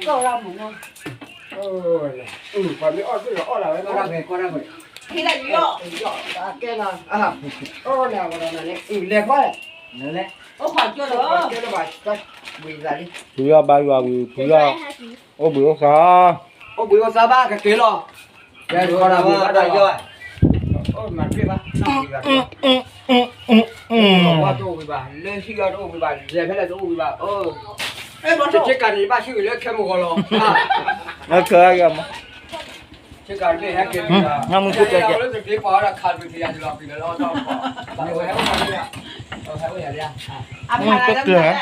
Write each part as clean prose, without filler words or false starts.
ก็เราเหมือนกันcòn cái on cái rõ là nó đang về con đang về ที่ไหนเยอะ cái là nào mà này đẹp quá này này โอ้ขอเจอเหรอ cái nó bài coi bị ra đi Puya bayu puya. Oh bữa sa. ô bữa sao ba cái kia lo đây con nào vừa đây rồi ô mà kia ba qua tô bị bà lên khi ra tô bị bà đẹp hay là tô bị bà ê bọn chết cả thì ba chữ lên kêu một con lo Nó cười kìa mà. chết cả đi hết kia Nó muốn chút kìa. nó trực tiếp bỏ ra khăn thì ăn được thì nó lo cho bà ngồi hết con đi ạ thấy bây giờ đi à อาคารอะไรนั่นแหละ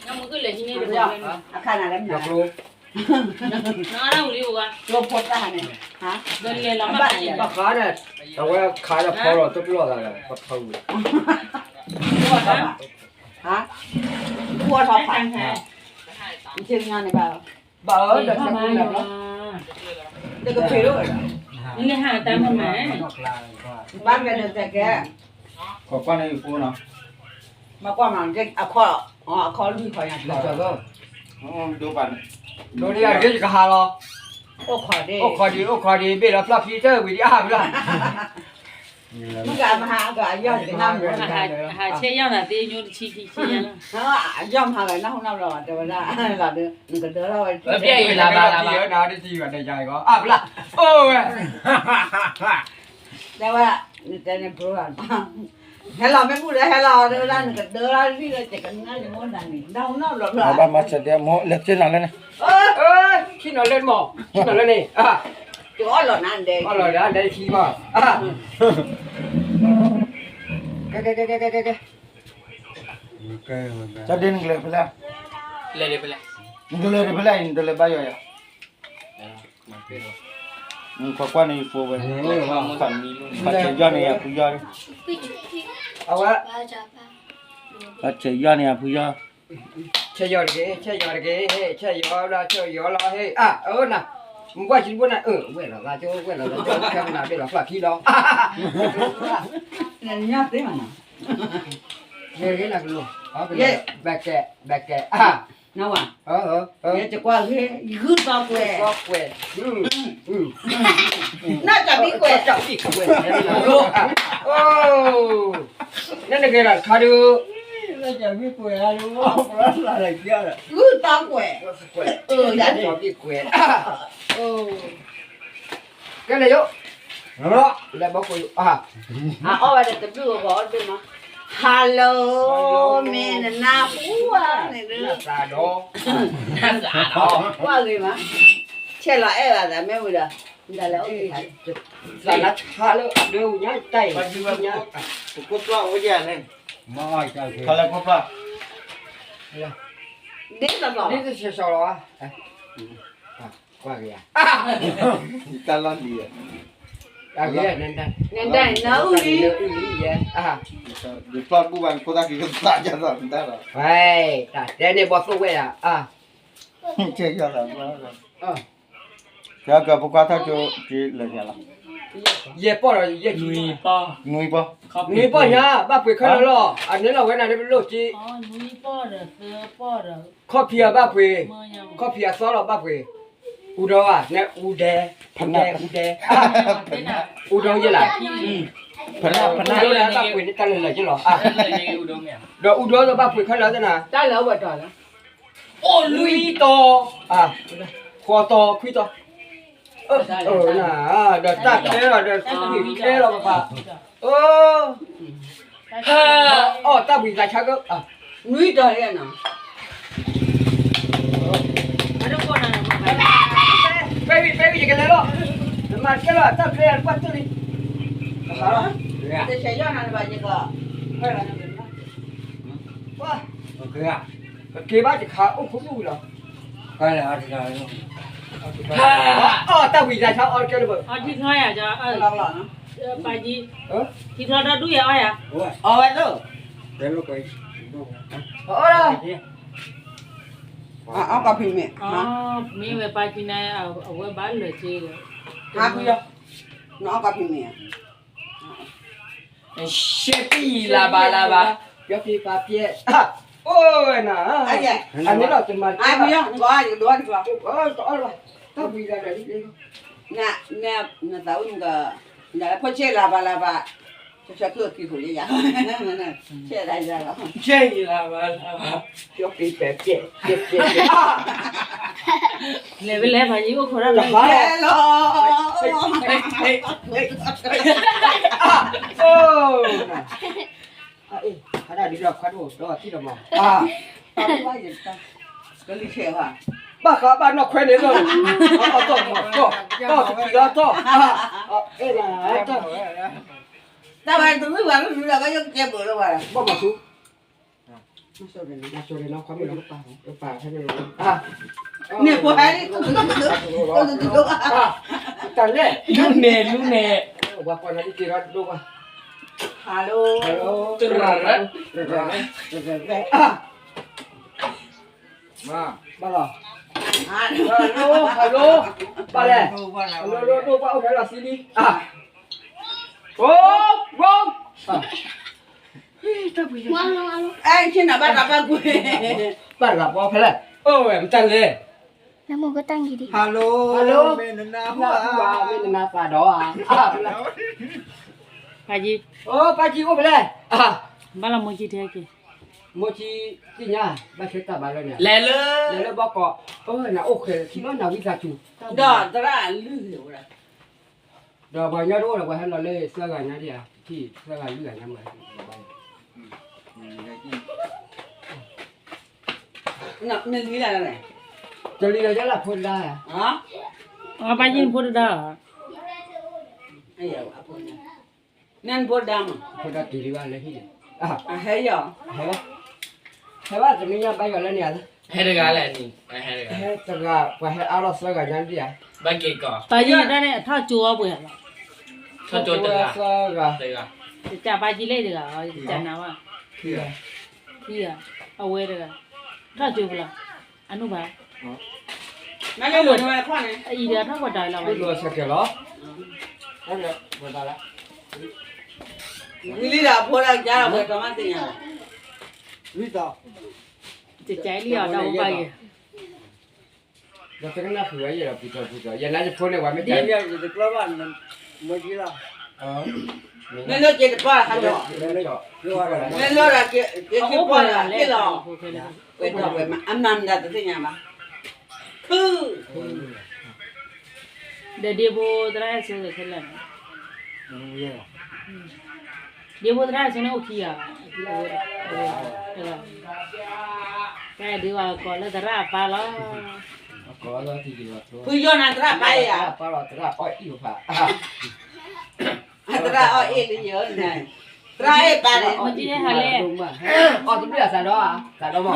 น้ำมันก็เลยที่นี่ เดี๋ เดี๋ ย ยว ว อาคารอะไรนั่น được luôn น้าเราเรียกว่า รวมพลทหารเนี่ยฮะ เดินเรียนแล้วมาตี bà khá này tao quay khá là khó rồi tôi lo là bắt thâu พวกเขาฮะพวกเขาผ่านเชิงงานในบ้าน bà ở เดิ được นเข้า sao มา không อยู่ đẹp ว่า lắm เด็กก็ผิว นี่เลยหาตามคนไหน บ้านแกเดินแต่แก Có con này phu nào. มากว่ามันจะเอาข้อเอาข้อลุยข้ออย่าง được rồi không Đồ bạn. đồ đi ăn cái gì cả hà lo โอ้ข้อเด้ ô khó đi bây giờ fluffy chơi vì đi ăn rồi มันก็มาหาก็ย่อมจะน้ำอยู่ หาเชี่ยย่าน่ะตีอยู่ชี้ขี้เชี่ย เนาะย่อมหากันน้ำรอแต่ว่าเราเดือมันก็เดือเราไป bây giờ bà đi ở nào đi gì ở đây dài có à là ôi แต่ว่าแต่ในโปรแกรมให้เราไม่พูดเลยให้เราเดินด้านกับเดินด้านที่เราจะกันนั่นอย่างโน้นนั่นนี่เราเนาะเรา Ba mắt sẽ đem mỏ lật trên nào lên này. ơi khi nó lên mỏ khi nó lên này à จุ๋อหล่อนั่นเด็ก có lời đã đây khi mà à cái Cho đến cái này là. เลยเลยไปเลย Ini dulu ini bela ini dulu bayu ya. Có con này phu vậy. Phản mi luôn. Phát chế do này phu do. à quá Phát chế do này phu do. chơi giò cái chơi giò lo hey à nè qua chín bữa này quên là cho cái nào đây là phải khi đó นั่นยอดได้มั้ง nghe cái là luôn bạc kẹ à เนาะว่ะ ờ เนี่ยจะกว่าคือคือตอแก có quẹtน่าจะมีแก chậm đi quẹt luôn ô nên là cái là khá được น่าจะมีแกรู้ว่าอะไรเยอะคือตอแก quẹt อย่าดิ chậm đi quẹt cái này vô đó lại bóc quẹt à เอาไว้แต่ดูก่อนเป็นมั้ยฮัลโหลแม่น่ะผัวนี่เด้อ là đó ว่าเลยมั้ยเช่นละเอ้ล่ะแต่ไม่รู้ล่ะได้แล้ว là nó khá là đều nhá tay nhá Cốt lo cái gì này. mọi trời Thôi là cốt lo. เด็กตลอด đi cái sau đó qua kìa Ta lo gì à? à kìa nên đây เนี่ยได้เนาะอุ้ย vậy à Để plot bu bàn cô ta kì không ta cho rồi ta rồi. vậy đây này bỏ xuống vậy à Chơi cho rồi. ờ Cho cả bố qua thao cho chị lời nhà là. về bỏ rồi về ลุย chị ปอ Nuôi bò. เขา nghĩ bỏ nhá ba quỷ khai lo anh nhớ là cái này nó lột chị อ๋อลุยปอเด้อเสือปอเด้อ khó phía ba quỷ เมื่อยัง khó phía xóa là ba quỷ u đâu à nè u đè u đè เป็นอ่ะ u đâu vậy là Phần nào phần u nào. đâu là ba quỷ nó tăng lên là chứ lo à เลยยังอุดมเนี่ย rồi u đâu là ba quỷ khai lo thế nào ได้แล้วบ่ต่อแล้ว ô lui to à kho to quy to nè đợt ta thế rồi đợt bị thế rồi bà ta bị giải chắc à นุ้ยต่อเลยน่ะ ไม่ต้องคนอะไรมา baby gì cái này đó mà cái là ta kia bắt tôi đi แต่ใช้ย้อนอะไรบ้างก็ hay là quá kia bác chỉ khá ốc không vui đâu hay là ta bị giải chắc cái là อ๋อที่ท้อยอ่ะจะ ลองๆเนาะ ไปจีที่ท้อยเราดูอย่าอ้อยอ่ะ เอาไว้เด้อ đến lúc ấy เอากับพี่แม่ อ๋อมีไว้ไปที่ไหนเอาไว้บ้านเลยจีเลย หาพี่เนาะกับพี่แม่ shit là bà biết đi bà biết โอ้ยนะ ไอ้เนี่ย อันนี้เราจะมา ไอ้พี่น้องก็อยู่ด้วยดีกว่า ต่อเลยต้องมีอะไรนิดนึง เนี่ยตาอุ้มก็เนี่ยพอเชื่อลาบาจะเกิดกี่คนยังเชื่อได้ยัง ใช่ละมาชอบกินแบบเจ็บ လေပဲလဲပါကြီးကိုခေါ်ရမယ် Hello โอ้เอ้ขนาดนี้เราคัดโหดที่เรามาตอนว่าอย่างนั้นก็รีเชื่อว่า บ้าครับบ้านนอกแคว้นนี่เลยเอาต่อมาต่อทีละต่อเอ้ยล่ะต่อ แต่ว่าตัวไม่ว่าไม่รู้เราก็ยังเจ็บเลยว่า บ้ามาสู้ ไม่ชอบเลย มาช่วยน้องเขาไม่รู้ป่าให้ไม่รู้ เนี่ยพวกนี้ก็ดู แต่เล่ ลูกเน่ ว่าคนนั้นที่เราดูว่า ฮัลโหล ฮัลโหล ตึ้งรัด มา บ้าหรอ ฮัลโหล ฮัลโหลบ้าเลยฮัลโหลดูว่าเอาไหนล่ะซีดีโอ้วง ไอ้ที่ไหนบ้านเราบ้านกู บ้านหลับว่าเพลย์โอ้ยมันจังเลย แล้วมึงก็ตั้งดีดิ ฮัลโหล เมนนาหัวเมนนาปลาดอပါကြီး โอ้ปลาจีโอ้ไปเลย ဘာလာမကြီးတဲ့ကေ โมจิที่เนี่ยบ้านเช็ดตาบ้านเลยเนี่ย လဲလေ แล้วบอกก็โอ้ยนะโอเคที่น้องนาวิซาจู ดอตระลืออยู่ละ เดี๋ยวบางอย่างรู้แล้วว่าให้เราเล่เสื้อกันนะเดียวที่เสื้อกันเลื่อนยังไง น่ะนี่นี่แหละเนี่ย จะเรียนจะหลับพ้นได้อะ ฮะ အာပါကြီးဖို့တာ ไอ้ยาพูดนั่นพูดดัง พ้นได้ตีดีว่าเลยที่อ่ะ เฮ้ยอ่ะ เฮ้ยเฮ้ยว่าจะมีอย่างไปก่อนแล้วเนี่ย ဟဲ့တကားလဲနီဟဲ့တကား เฮ้ยจะก็ไปให้เอาเราเสื้อกันยังเดียว ဘက်ကေကော ပါကြီးတဲ့နဲ့အထောက်ကြိုးပွေရလား ချောချောတကား เสื้อกัน တကား ကြပါကြီးလိုက်တကကျန်တာပါ ที่ ကြီးရအဝဲတကထောက်ကြိုးပလားအနုပါ นั่นก็เหมือนอะไรข้อนี้ အီရထောက်ကွာတိုင်လာပါ ไม่รู้สักแก่หรอนั่นแหละหมดแล้ว นี่ล่ะพูดแล้วจ้าเราประมาณนี้อ่ะ วิต่อ ကြကြိုင်လျောက်တော့ပါကြီး เราจะนั่งคุยอะไรเราพูดอย่างนั้นจะพ้นในวันไม่ ဒီ ได้ မြေဒီကလဘာမကြီးလား นี่ နင်တို့ကျေပါဟာတော့ นี่เลยก็รู้อะไร နင်တို့ကကျေပေါ်လာလေလော ဟုတ်ကဲ့ ဝေတော့ဝေမအမှန်တတသိညာပါခူ ဒီဘောတရာဆိုခက်လာဒီဘောတရာဆိုနေโอเคอ่ะကဲဒီว่าကောလည်းတရာပါလား ก็แล้วที่ดีว่า ခူယောနာတရပါရ ป้าเราจะได้อ้อยอยู่ค่ะ တရအော်အေးလေယောနေတရအေးပါတယ် မကြီးရဲ့ဟာလေ อ๋อจะไม่ได้สาดอสาดอมั้ง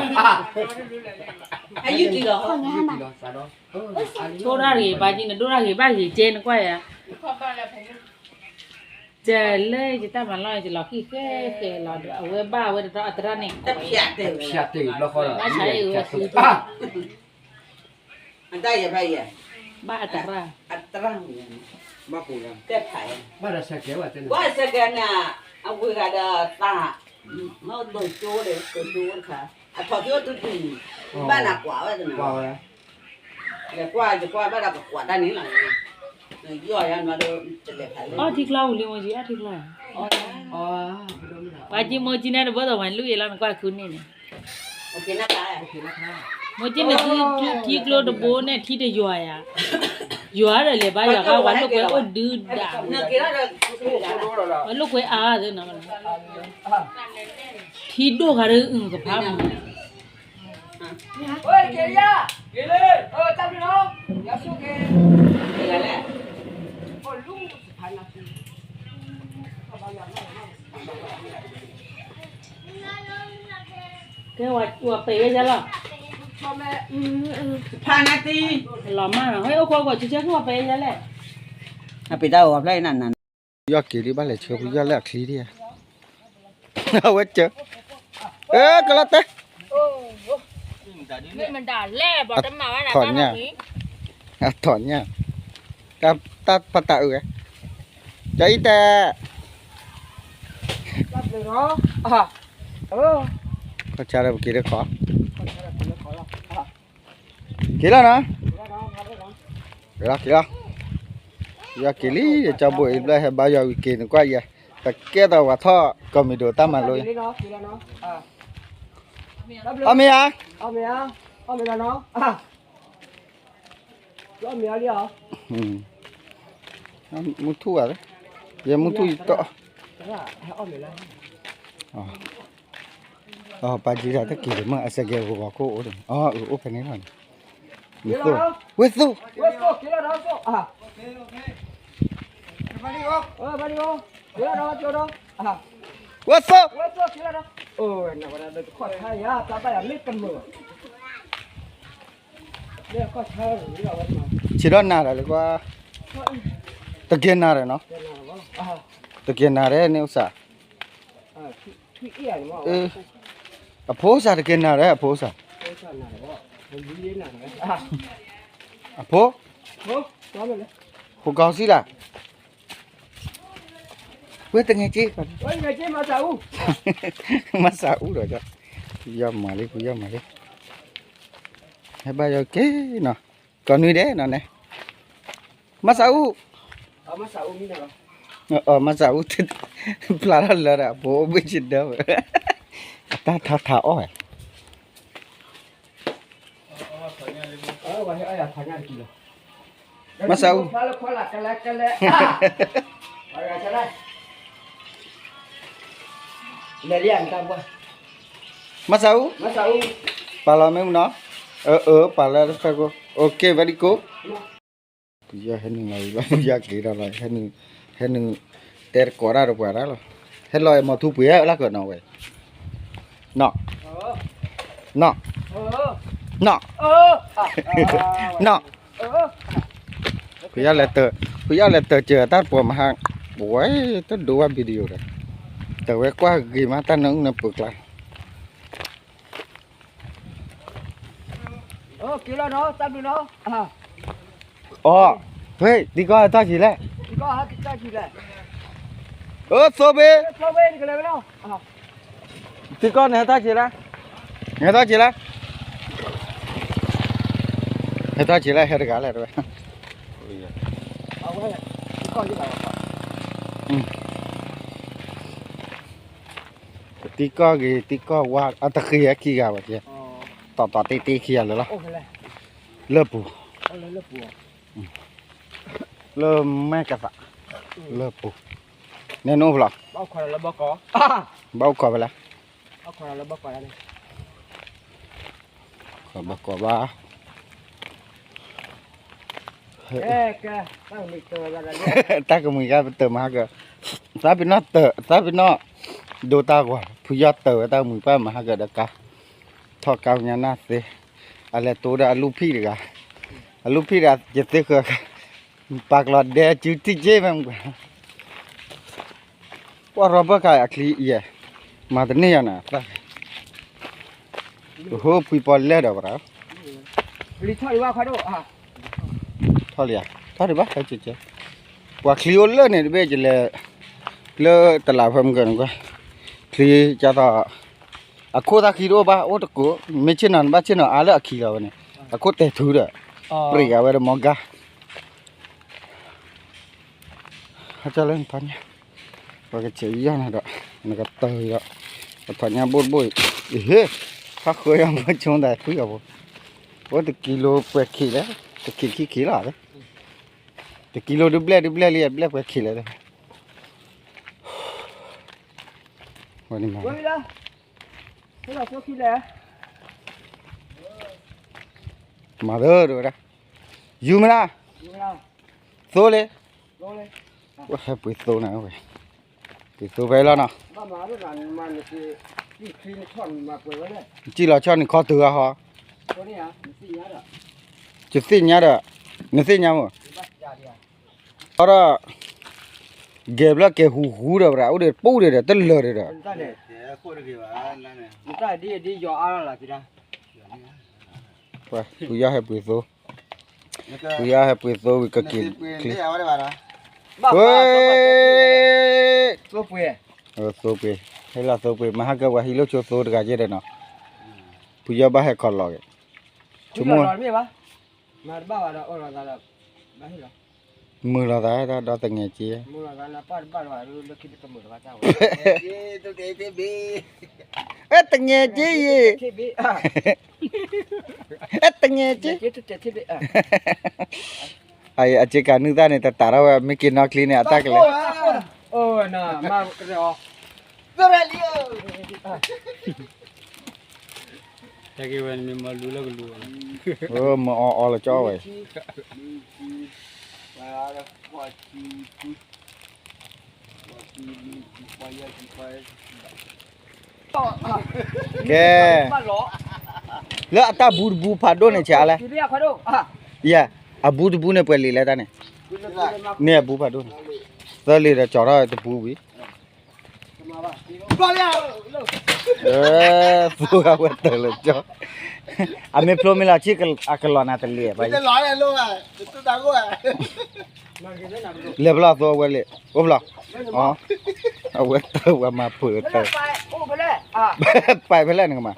အယူတီလော ยี่ปีแล้วสาดอ ချိုးရတွေပါကြီးနဲ့တို့ရတွေပါကြီးကျင်းကွက်ရကျဲလေကြတမလာကြလောက်ခိခဲလာအဝဲပါဝဲတော့အတရနဲ့ တက်ဖြတ်တယ် ဖြတ်တယ်လို့ခေါ်တာ အန်တိုင်းရဖိုင်ရ ဘာအတရ အတရ မကူလား တက်ဖိုင် ဘာသာဆက်ကျဲဝတဲ့ ဝါစကနာအဝေကဒါတာမဟုတ်တော့ကျိုးတယ်ကျိုးခါအထောက်ကျိုးတူတူဘာနာကွာဝဲတယ် ว้าว လေကွာဘာနာကွာတန်းနေလားရောရမှာတော့တက်ဖိုင် အော်ဒီကလောက်လင်းဝင်ကြီးအထိကလောက် อ๋อ ပါကြီးမကြီးနဲ့ဘောတော့ဝင်လူရလာကွာခုနေနေ โอเคนะตา โอเคนะคะ မကြီးနဲ့ဒီကလိုတဘိုးနဲ့ထိတဲ့ရွာရရွာတယ်လေဘာရွာကဝါလုကွယ်အိုဒူဒါ เนื้อกินแล้ว ဝါလုကွယ်အားတယ်နော်ထီတို့ခါရကဖားမ เฮ้ยเกียร์เกียร์เลยจับดิน้องอย่าสู้เก นี่แหละ โอ้ลูกสุดท้ายนะคือ ကဲဝါပေရကြလား พานาตี လာမဟဲ့အခုကချစ်ချက်ကပေရလဲ อ่ะไปดาวอ่ะไผนั่น ยอดกี่ริบ้านเลยเชื่อพี่ยอดแรกคลีเดียเอาไว้เจอก็แล้วเต้ นี่มันด่าแล่บอกจะมาว่าด่า ถอนเนี่ยถอนเนี่ยกับตัดปะตะเอ้ยใจแต่ จับเลยเนาะ ก็จะได้กี่ได้ขอกี่แล้วนะกี่แล้วyaกี่ลี่จะบ่อยเลยให้บ่าวอยู่กี่นึงกว่าอย่าแต่แก่ตัวว่าท่อก็มีดูตามมาเลยเอาเมีย เอาเมียน้องเอาเมียดิเหรอ มุทุอ่ะอย่ามุทุต่อ เอาเมียแล้ว ปาจีราตะกี้มาอาศัยเกี่ยวกับโคโอ้โอเคนี่หน่อยเวสุกี่แล้วน้องโอเคมาดิโอกี่แล้วน้องโจน้องเวสุ กี่แล้วน้องโอ้ยน่าว่าได้ขอทายาตาไปอ่ะมิดกันมือเนี่ยก็ใช่หรือว่าวันมา ชิดอนนาเลยกว่าตะเกียนนาเลยเนาะตะเกียนนาเลยเนี่ยอุตส่าห์ที่เอี้ยนี่มั้งอโพสาตะเกียนนาเลยอโพสาอโพผู้กองสิล่ะเว้ยตังไงจีก่อน เฮ้ยไงจีมาจากอู มาซาอูrồiจ้ะยอมมาเลยกูยอมมาเลยให้บ้าโอเคเนาะก่อนนี้เด้เนาะเนี่ยมาซาอู มาจากอูนี่นะมาซาอูติดปลาละละโบไม่ชิดเด้อท่าอ้อย ว่าให้อาทางงานกินมาซาอู ฟ้าแล้วขอหลักกันแล้วอะไรจะได้เรียนตามว่า มาซาอู ปลา pala mesmo não pala tá go ok very good ya henu ngai la ya kira la henu ter kora ro para lo hello em thu pia la ko no we no no no no pia letter chờ ta po ma hang buổi ta dua video rồi từ quét qua ghi ta nâng nó bực lại kiểu là nó tao được nó đi coi ta chỉ lại đi coi hết ta chỉ lại số b đi cái này với nó đi con này ta chỉ lại người ta chỉ lại hết cả lại rồi tí co qua ta kia kia vậy tỏ tí kia rồi đó lớp bù lớp mấy cái vậy lớp bù nên nó vlog bao khoản là bao có bao cò vậy là bao khoản là bao cò này bao cò ba kìa ta có mình ra tờ mà kìa ta bị nó đồ ta quá phụ gia tờ ta mình phải mà kìa được cả thọ cao nhà nát thếอะไรตัวเดลูพี่ดีกว่าลูพี่อะจะเตะก็ปากหลอดเดจุดที่เจ็บมั้งว่ารบกายอักลีเย่มาตรงนี้นะโอ้โหพี่ปอลเล่ดอกเรา đi thôi qua khoai độ thôi đi bác phải chơiว่าคลีโอเลเนี่ยเบ้จะเลตลาดพมกันกว่าคลีจะต่ออะโคตาคีโร่บ้าโอ้ตะกูไม่เช่นนั้นบ้าเช่นนั้นอะไรอะคีเราเนี่ยอะโคตรถูกเลยปรีกเอาไว้มองกาเขาจะเล่นพันเนี่ยว่าก็เจียนะดอกนี่ก็เตยแล้วพันเนี่ยบ่อยเฮ้ถ้าเคยเอามาชงได้คุยกับผมว่าตะกิโลแปดขีดแล้วตะขีดละเลยตะกิโลดูเบลเลยแปดขีดเลยวันนี้มา Ôi đó. Thế là số khi lẻ. mà rồi đó zoom ra số lên quá hay bị số này vậy bị số về lo nào Ba má nó làm mà cái khi nó chọn mà quên đấy. chỉ là cho nên khó từ à hả Số này à? Xin nhá đó. chỉ xin nhá đó nó xin nhá mà đó ghép là cái hú rồi đó để bù để tất lừa rồi đó Người ta đi dò là gì đó. vậy bây giờ hay bị số bây giờ hay bị số vì cái Số quê. số quê hay là số quê mà hai cái vậy lúc cho số được cái gì đấy nó puja bah kol lo ge cuma mi ba mar ba wa o la la ba hi la mưa là da teng nghe chi mu la la pa ba wa lu ki de mu ba ta wa tu te bi teng nghe chi ye ti bi teng nghe chi tu ti bi ai a che ka nu ta ne ta ra wa me ki na kli ne ata ke le na ma ro Bere lio Lagi wan ni malu lah gulu. ma o la cho vậy ke ba lo la ta bu pha do ne cha la ti bi kho do ya a bu ne pwe li la ta ne ne bu pha do ta li ra cho ra ta bu bi Ba ya bu ga wa ta la cho a me pro me la chi a ka lo na ta li ba Te lo ya lo à Tu ta go à le bla so wa le o blaอ๋อเอาไว้เตอว่ามาเปิดเตอ โอ้ไปเลย ไปไปแล้วนึงมา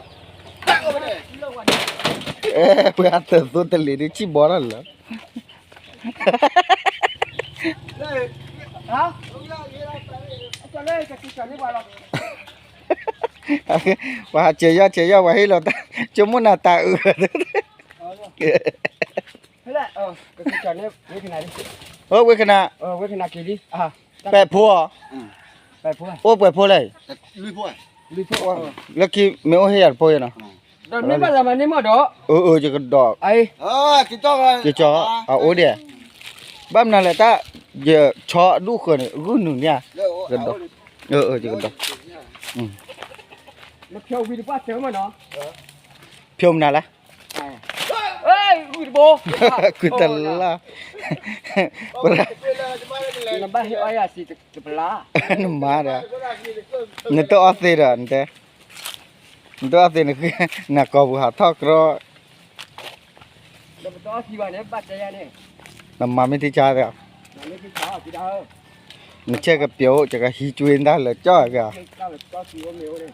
ไปอัตตัวตะลีนี่ชิบอรัลล่ะ ฮะจะเลยจะกินนี่ว่าหรอ ว่าเจียว่าให้เราจมุนาตาเออ เฮ้ยก็กินนี่เวทนาดิ เออเวขณะ เวทนากี่ดิ แปะพัว ไปพูด โอ้แปะพัวเลย Lui poลิพว แล้วกี่เมโอเฮียพัวเนาะ เดี๋ยวนี้มาจะมานี่มาดอ จะก็ดอก ไอ้ Ki to rồi จะจ่อเอาโอเดียบ้านนั่นแหละตาจะชอดูคนรู้หนึ่งเนี่ยจะก็ดอก มาเที่ยววิดีโอเจอมาเนาะ เพียวนั่นแหละ เอ้ยวิดีโอ กูตะละปะ น้ำบ้าเฮียอ้อยสิจะปลา นั่นมาเด้อนี่ตัวอาเซระนี่แต่ตัวอาเซนี่คือนักกอบหาทอกรอ เดี๋ยวต้องที่ว่าเนี่ยบัตรใจเนี่ย น้ำมาไม่ที่ชาเด้อ นี่คือข้าวที่ดาว นี่เช็คกับเปียวจะก็ฮีจวนได้เลยจ้อยก็ ข้าวก็ที่ว่าเมียวเนี่ย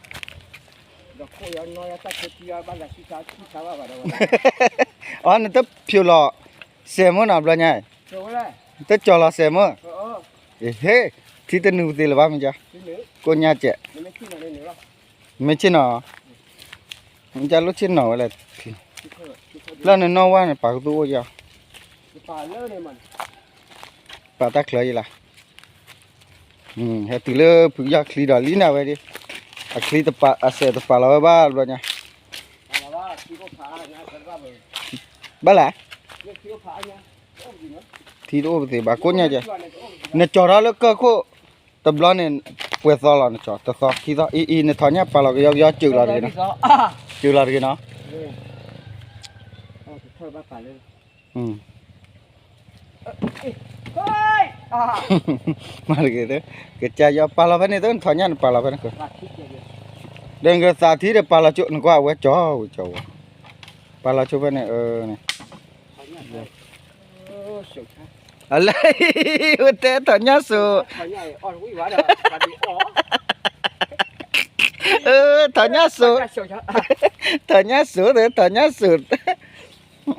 เดี๋ยวคุยน้อยสักทีบ้านละที่ชาว่าแบบนั้น อ๋อนี่ตัวเพียวหล่อเสมอน่ะบ่ล่ะไง โซ่เลย ตัวจอหล่อเสมอ เออ เฮ้ที่ตะนูติละบ่มั้งจ้ะ ที่เหนือ กูญาเจ มันไม่ขึ้นมาในเหนือหรอก ไม่ชินเนาะมันจะลุชินเนาะแหละ ที่เธอ แล้วนี่นอว่านี่ปากตัวจ้ะ ป่าเลิศเนี่ยมัน ปาตาเคลยล่ะเฮติเลผู้อยากคลีดอลีน่ะไว้ดิอะคลีตะปาอะเสตะปาละบ้าบ่เนี่ย ป่าว่าที่เขาพาเนี่ยฉันว่าแบบ บ่ล่ะ เนี่ยที่เขาพาเนี่ยโอ้ดีเนาะ ที่โอบ่ติบากูญาจ้ะเนี่ยจอราแล้วก็โคตะบลอนี่ป่วยซอละเนี่ยจอตะซอที่ซออีเนี่ยทอเนี่ยปาละก็ยอจือละดินะจือละดิเนาะ เธอบ้าป่าเลย เฮ้ย มาเลยเด้อก็จะยอปาละเนี่ยต้นทอเนี่ยปาละเนี่ยก็ ป่าคิดอย่างเดียว เด้งก็สาธิตปาละจุนกว่าไว้จอปาละจุเนี่ยนี่ เออสุดท้าย อะไรอุเตทอเนี่ยสุ เขาใหญ่อ่อนวิ่งว่าเด้อป่าดีอ๋อ ทอเนี่ยสุ สุดท้าย ทอเนี่ยสุเด้อทอเนี่ยสุ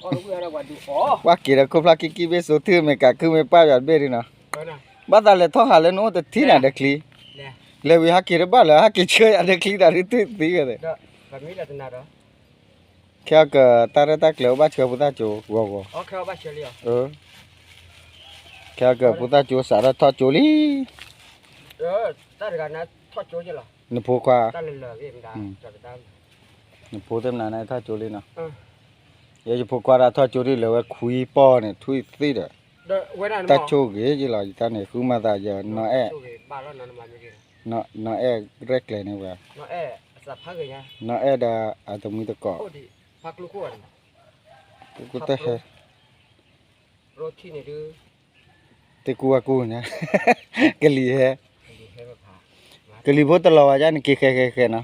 อ่อนวิ่งว่าเด้อป่าดีอ๋อ ว่ากี่ละคุพลากิกิเบสุทื่อเมกะคือเมป้าแบบเบรินะ ก็นะ บัดาเลทอหาเลโนตะทีน่ะเดคลี เนี่ย เลวิฮักกิระบาละฮักกิเชยอะเดคลีดาริติติกะเด เด้อแบบนี้แหละจะน่าเด้อ แค่กะตาระตะเคลบาเชพุตาโจวอ อ๋อเขาบ้าเฉลี่ย แค่กะพุตาโจสาระทอโจลี ตาเด็กนะทอดโจ้ใช่หรอน โพควา ตาเลือเวียนดาจับดาน โพเต็มนานะทอโจลีนะเยจะโพควาราทอโจลีเลวคุยป้อเนี่ยทุยติดะ เด้อเวลา ตาโจเกจิลาตาเนี่ยคุมาตาเยนอแอ บ้านเรานั่นมาไม่กิน นอแอเรกเลยเนี่ยว่า น้อแอสับพักเลยนะ นอแอดาอะตมีตะกอ โอ้ดีพักลูกขวด กูตะเฮ รถที่นี่ดื้อ te ku na kali hai ให้มาพา kali bo ta lawa ja ni ke na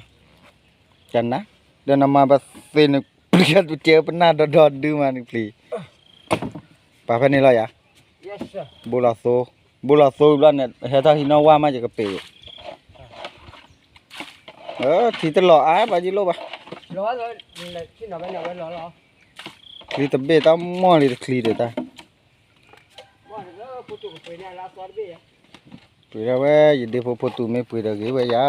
chan na dan nama bas tin priat tu che pernah do du ma ni pli pa pa ni la ya yes sir bola so la ne he ta hi no wa ma je ka pe thi ta lo ai ba ji lo ba ล้อเลยที่หนอไปหนอไปล้อล้อ คลีตะเบตามอเลยคลีเดตา ว่าแล้วผู้ตุกไปเนี่ยลาสอนเบี้ย ปุยระเว้ยเดโพโพตุเมปุยระเกเว้ยยา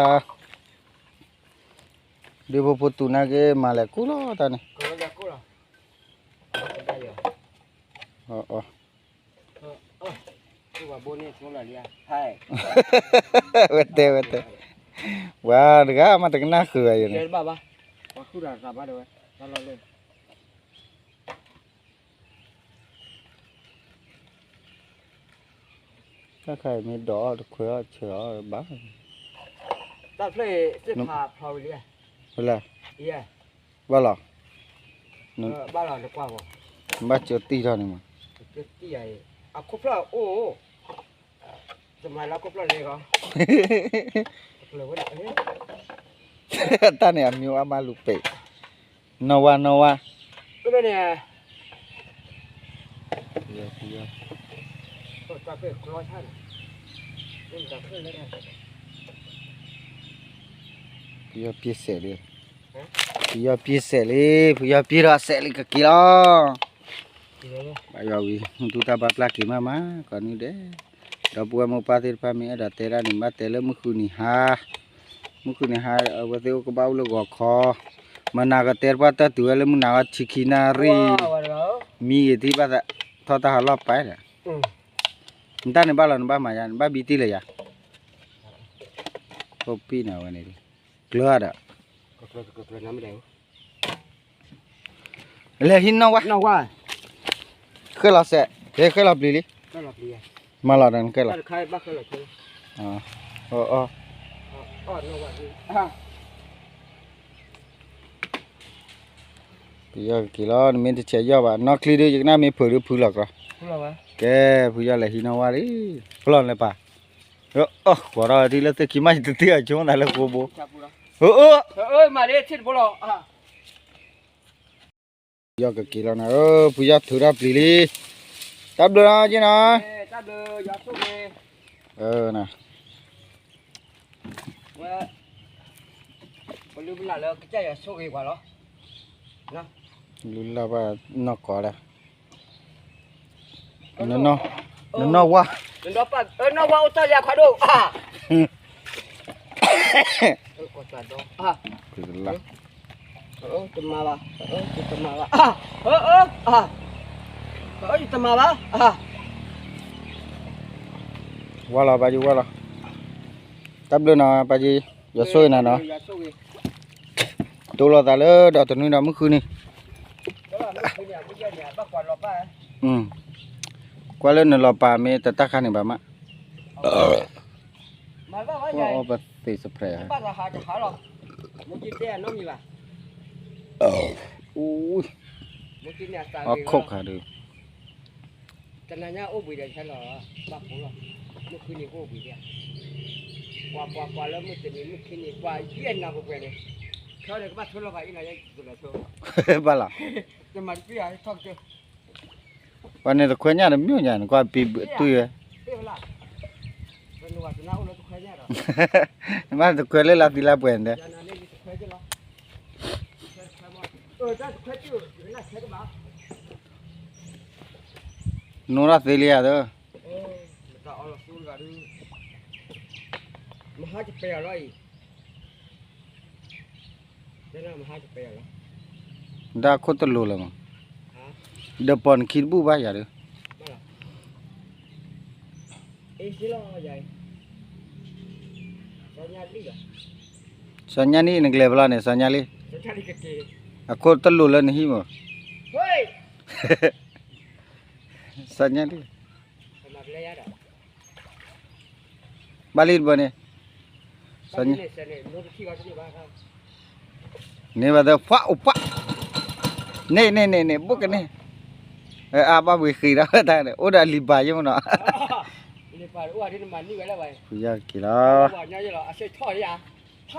เดโพโพตุนะเกมาเลกุโลตานี่ ก็จะกูล่ะได้อยู่ อ๋อ กูว่าโบนี่สุราเนี่ยใช่ เวเตว้าดกามาตะกนาคืออยู่ เดิ นี่ นบ้าบ้าว่ากูด่าบ้าด้วยตลอดเลย ถ้าใครมีดอกคุยเฉยบ้า ตัดเลยเสื้อผ้าพาวเลย เวลา เอี้ย ว่าหรอ บ้านเราจะกว้างกว่า บ้าเจอตีเท่านี้มั้ง ที่ใหญ่อ่ะครบแล้วโอ้สมัยเราครบแล้วเลยเหรอเลยว่าเอ๊ะ ตาเนี่ยมีว่ามาลุเปนวา ก็เลยเนี่ย เยอะ ตัวจับเป็นร้อยท่านเล่นจับเพื่อนเลยเนี่ย เยอะพีเสเลยเยอะพีเสเลยเยอะพีราเสเลยก็กี่ล้อ กี่เลย Bayawi untuk tabak laki mama kan ni deh. Dapur mau patir pami ada tera ni mbak tele mukuni ha awak tu ke bau lo gak kho. Mana ke ter pata tu le mun nawat cikinari. ว้าวแล้ว Mi itu pata thota halap pai dah. Entah ni balon ba mayan ba biti le ya. Kopi na wan ni. Keluar dah. ก็เกลือน้ำไม่แดง Le hin na wa. น้องว่า Ke la se. Ke la beli. ก็หลับดีอ่ะ Malah dan ke la. ใครบ้าก็หลับเลย Oh. อ๋อน้องว่าดีอ่ะ Bây giờ kỳ lo mình thì chạy vô bà nó clear được na mình phơi được phơi lọc rồi พูดอะไรวะ cái bây giờ là hi nó qua đi plon này bà quả rồi thì là tới khi mai từ từ ở chỗ này là cô bố จับพูดแล้วเอ้ยมาดิทิ้งพูดหรออ่ะ bây giờ cái kỳ lo này bây giờ thử ra pli đi đáp được chứ nào เอ้จับเลยอย่าสู้เลย nè ว่ามันลืมละเลยก็ใจอย่าสู้อีกว่าหรอนะ luôn là bà nó có đây nó quá เดี๋ยวป้าน้องว่าอุตส่าห์อยากขอดูอ่ะกดตัดดูอ่ะ cái là จะมาป่ะจะมาป่ะจะมาป่ะ qua là bà gì qua là đáp được nào bà gì giờ xôi nè nó tôi lo ta lỡ đợt tuần nào mới khứ đi qua lên là bà mẹ ta tắc khăn này bà má bà tì sập rẻ ui khóc hả được แต่นายโอ้บุยเดียใช่หรอบ้าปุ๋ยหรอเมื่อคืนนี้โอ้บุยเดียกว่าแล้วเมื่อคืนนี้กว่าเย็นนะพวกเนี่ยเขาเด็กบ้านทุนเราไปอีกหน่อยยังตุลาโช bà là จะมาพี่ไอ้ท่องเที่ยว วันนี้ตะคุยเนี่ยมิวเนี่ยกว่าปีตุ้ย เที่ยวละเป็นว่าจะน่าอุ้มเราทุกคนเนี่ยหรอ มาตะคุยเลยละทีละเปลี่ยนเด้ ยานาเนี่ยทุกคนจะหรอจะทุกคนอยู่น่าเชื่อกันบ้าง Nora Celia đó ก็เอาละสู้กันดูมหาจะไปอะไรเจ้ามหาจะไปอะไร đã có tật lù là mà đợt bọn khít bu ba giờ được เอ้สิล่ะใหญ่สัญญาดีอ่ะ sanya ni neng level ni sanya li สัญญาดีกะเก aku tật lù là ni mà เฮ้ย sanya li สมัครเลยอ่ะ balik bane สัญญาเนี่ยเสน่ห์นู้นที่ว่าที่บ้านเขา ni bada fa upa ne bukan ni apa beri dah ta ni udah liba je mana นี่ป่าอ้วนที่มันนี่ไว้แล้วไว้ punya kila ว่าเนี่ยเหรออาศัยท่อเนี่ยท่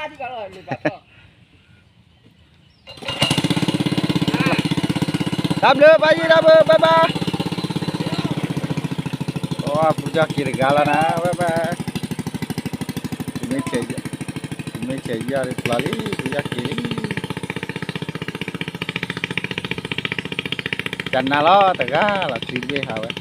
าที่กันเลยนี่ป่าก็ đáp được bao nhiêu đáp bye bye oh punya kira gala na bye bye mấy chạy ra đi lali punya kiri จันนาล้อแต่ก็เราชีวิตหาไว้